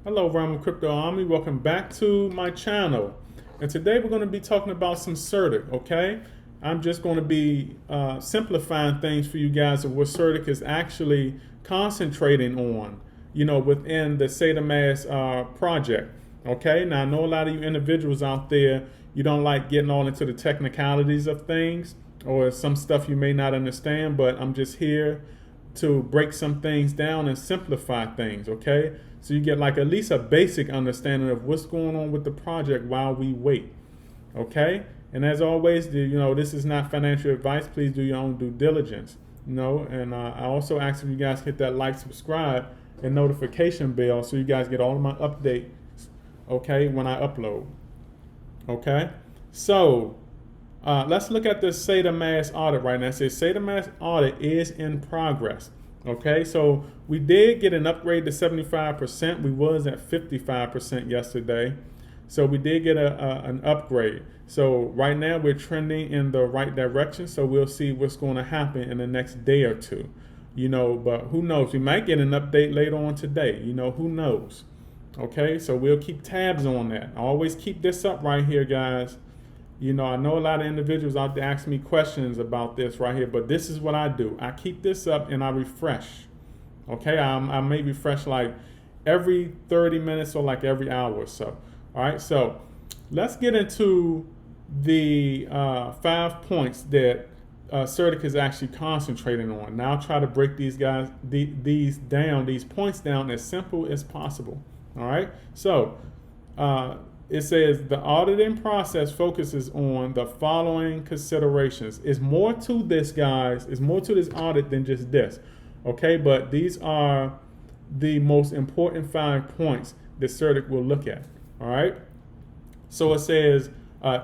Hello, Rama Crypto Army. Welcome back to my channel. And today we're going to be talking about some Certik, okay? I'm just going to be simplifying things for you guys of what Certik is actually concentrating on, within the Saitamask project, okay? Now, I know a lot of you individuals out there, you don't like getting all into the technicalities of things or some stuff you may not understand, but I'm just here to break some things down and simplify things, okay? So you get like at least a basic understanding of what's going on with the project while we wait, okay? And as always, this is not financial advice. Please do your own due diligence, and I also ask if you guys hit that like, subscribe, and notification bell so you guys get all of my updates, okay, when I upload, okay? So let's look at the Saitamask audit right now. It says Saitamask audit is in progress. Okay, so we did get an upgrade to 75%. We was at 55% yesterday. So we did get an upgrade. So right now we're trending in the right direction. So we'll see what's going to happen in the next day or two. But who knows? We might get an update later on today. Who knows? Okay, so we'll keep tabs on that. I always keep this up right here, guys. I know a lot of individuals out there ask me questions about this right here, but this is what I do. I keep this up and I refresh. Okay, I may refresh like every 30 minutes or like every hour or so. All right, so let's get into the 5 points that Certik is actually concentrating on. Now I'll try to break these points down as simple as possible. All right, so it says the auditing process focuses on the following considerations. It's more to this, guys. It's more to this audit than just this. Okay, but these are the most important 5 points that Certik will look at. All right. So it says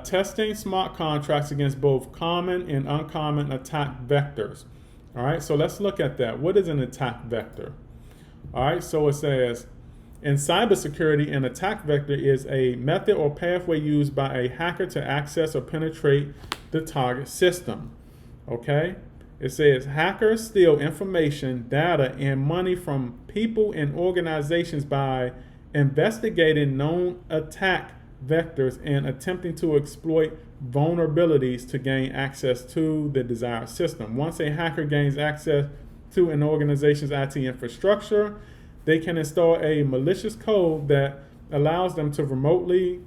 testing smart contracts against both common and uncommon attack vectors. All right. So let's look at that. What is an attack vector? All right. So it says, in cybersecurity, an attack vector is a method or pathway used by a hacker to access or penetrate the target system. Okay? It says hackers steal information, data, and money from people and organizations by investigating known attack vectors and attempting to exploit vulnerabilities to gain access to the desired system. Once a hacker gains access to an organization's IT infrastructure, they can install a malicious code that allows them to remotely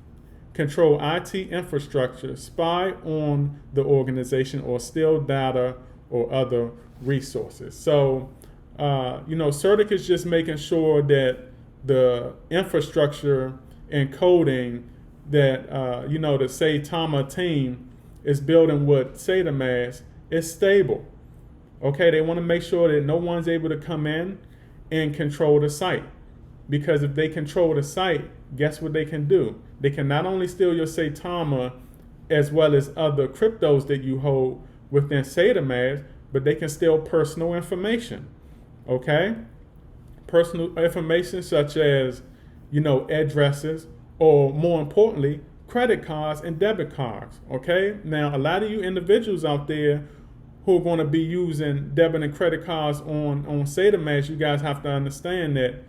control IT infrastructure, spy on the organization, or steal data or other resources. So, Certik is just making sure that the infrastructure and coding that, the Saitama team is building with Saitamask is stable. Okay, they want to make sure that no one's able to come in and control the site. Because if they control the site, guess what they can do? They can not only steal your Saitama as well as other cryptos that you hold within Saitamask, but they can steal personal information. Okay? Personal information such as, addresses, or more importantly, credit cards and debit cards. Okay? Now, a lot of you individuals out there who are going to be using debit and credit cards on Saitamask, you guys have to understand that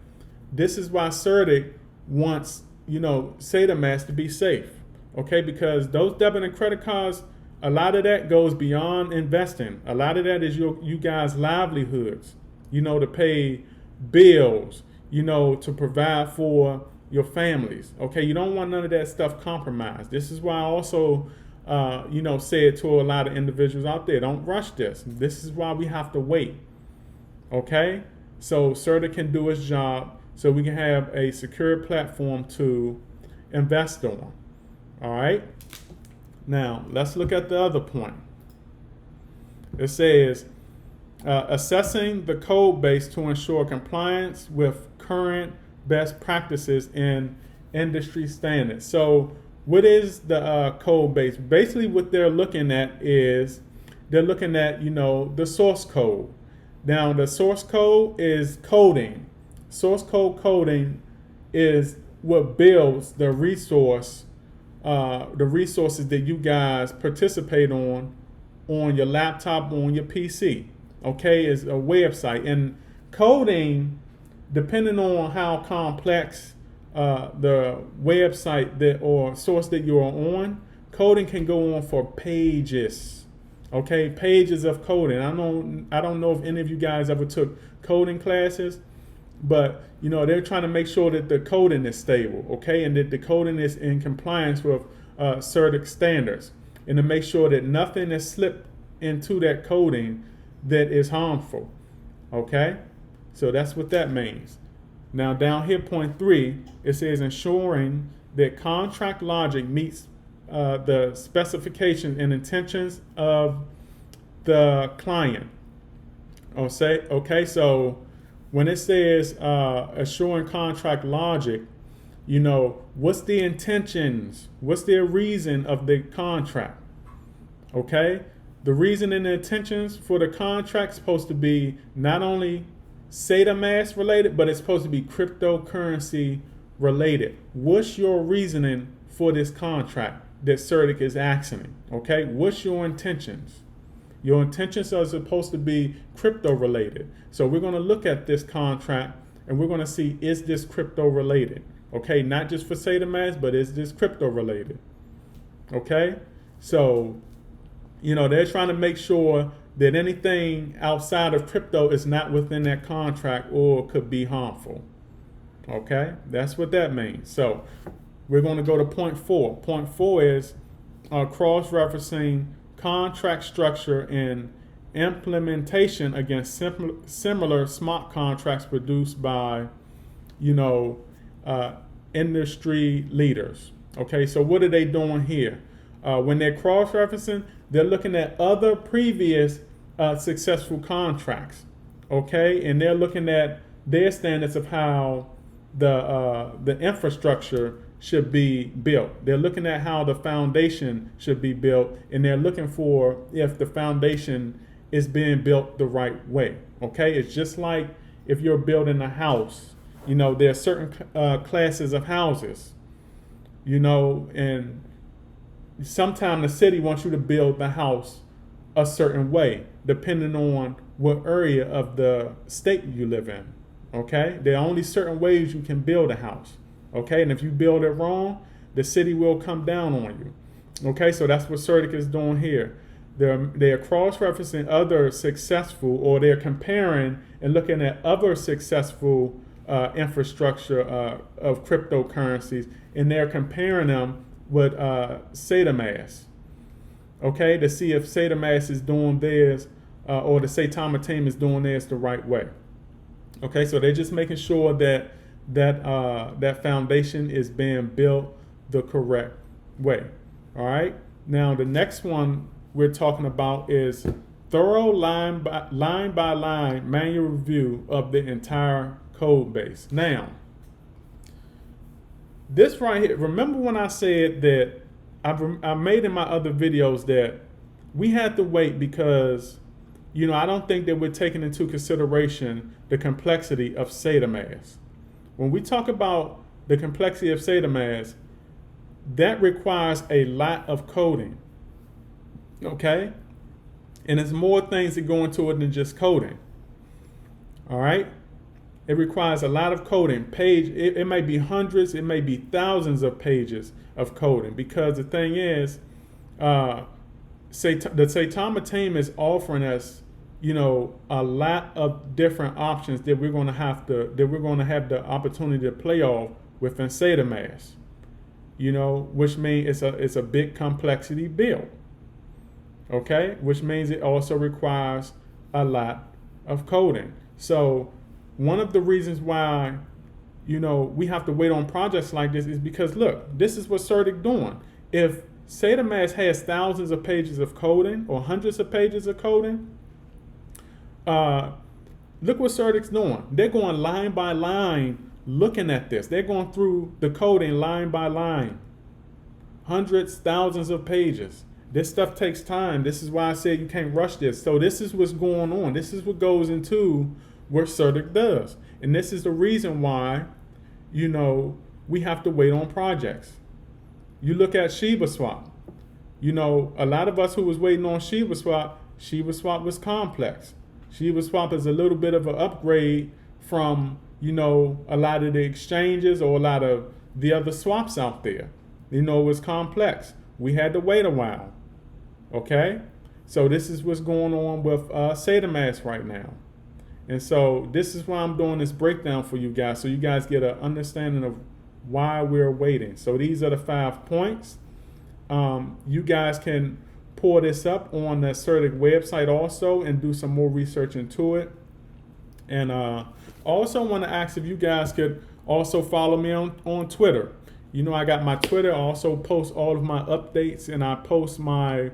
this is why Certik wants, Saitamask to be safe. Okay, because those debit and credit cards, a lot of that goes beyond investing. A lot of that is you guys' livelihoods, to pay bills, to provide for your families. Okay, you don't want none of that stuff compromised. This is why I also said to a lot of individuals out there, don't rush this. This is why we have to wait. Okay? So Certik can do its job so we can have a secure platform to invest on. All right? Now, let's look at the other point. It says, assessing the code base to ensure compliance with current best practices and industry standards. So what is the code base? Basically, what they're looking at is they're looking at, the source code. Now, the source code is coding. Source code coding is what builds the resources that you guys participate on your laptop, on your PC. Okay, is a website. And coding, depending on how complex the website that or source that you're on, coding can go on for pages. Okay, pages of coding. I don't know if any of you guys ever took coding classes, but you know they're trying to make sure that the coding is stable, okay, and that the coding is in compliance with Certik standards, and to make sure that nothing is slipped into that coding that is harmful. Okay, so that's what that means. Now down here, point 3, it says ensuring that contract logic meets the specifications and intentions of the client. Okay, so when it says assuring contract logic, you know, what's the intentions? What's the reason of the contract? Okay, the reason and the intentions for the contract is supposed to be not only Saitamask related, but it's supposed to be cryptocurrency related. What's your reasoning for this contract that Certik is asking? Okay, what's your intentions? Your intentions are supposed to be crypto related. So we're going to look at this contract and we're going to see, is this crypto related? Okay, not just for Saitamask, but is this crypto related? Okay, so you know they're trying to make sure that anything outside of crypto is not within that contract or could be harmful. Okay, that's what that means. So we're going to go to point 4. Point 4 is cross-referencing contract structure and implementation against similar smart contracts produced by, you know, industry leaders. Okay, so what are they doing here? When they're cross-referencing, they're looking at other previous successful contracts. Okay, and they're looking at their standards of how the infrastructure should be built. They're looking at how the foundation should be built, and they're looking for if the foundation is being built the right way. Okay, it's just like if you're building a house. You know, there are certain classes of houses, you know, and sometimes the city wants you to build the house a certain way, depending on what area of the state you live in. Okay, there are only certain ways you can build a house. Okay, and if you build it wrong, the city will come down on you. Okay, so that's what Certik is doing here. They're cross-referencing other successful, or they're comparing and looking at other successful infrastructure of cryptocurrencies, and they're comparing them with Saitamask. Okay, to see if Saitamask is doing theirs or the Saitama team is doing theirs the right way. Okay, so they're just making sure that that foundation is being built the correct way. All right. Now the next one we're talking about is thorough line by line manual review of the entire code base. Now, this right here. Remember when I said that I made in my other videos that we had to wait because, you know, I don't think that we're taking into consideration the complexity of Saitamask. When we talk about the complexity of Saitamask, that requires a lot of coding. Okay? And there's more things that go into it than just coding. All right? It requires a lot of coding. It may be hundreds, it may be thousands of pages of coding, because the thing is, the Saitama team is offering us, you know, a lot of different options that we're going to have the opportunity to play off within Saitamask. You know, which means it's a big complexity build. Okay, which means it also requires a lot of coding. So one of the reasons why, you know, we have to wait on projects like this is because, look, this is what Certik doing. If Saitamask has thousands of pages of coding or hundreds of pages of coding, look what Certik's doing. They're going line by line looking at this. They're going through the coding line by line. Hundreds, thousands of pages. This stuff takes time. This is why I said you can't rush this. So this is what's going on. This is what goes into what Certik does. And this is the reason why, you know, we have to wait on projects. You look at Shiba Swap. You know, a lot of us who was waiting on Shiba Swap was complex. Shiba Swap is a little bit of an upgrade from you know, a lot of the exchanges or a lot of the other swaps out there. You know, it was complex. We had to wait a while. Okay? So this is what's going on with Saitamask right now. And so this is why I'm doing this breakdown for you guys, so you guys get an understanding of why we're waiting. So these are the 5 points. You guys can pull this up on the Certik website also and do some more research into it. And also want to ask if you guys could also follow me on Twitter. You know, I got my Twitter. I also post all of my updates, and I post my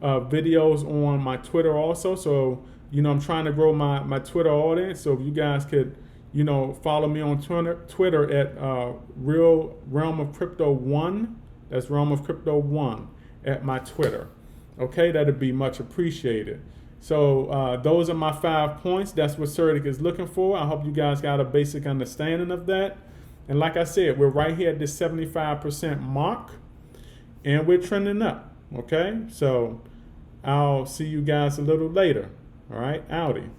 videos on my Twitter also. So, you know, I'm trying to grow my Twitter audience. So if you guys could, you know, follow me on Twitter at Real Realm of Crypto 1. That's Realm of Crypto 1 at my Twitter. Okay, that'd be much appreciated. So those are my 5 points. That's what Certik is looking for. I hope you guys got a basic understanding of that. And like I said, we're right here at this 75% mark, and we're trending up. Okay, so I'll see you guys a little later. All right, outie.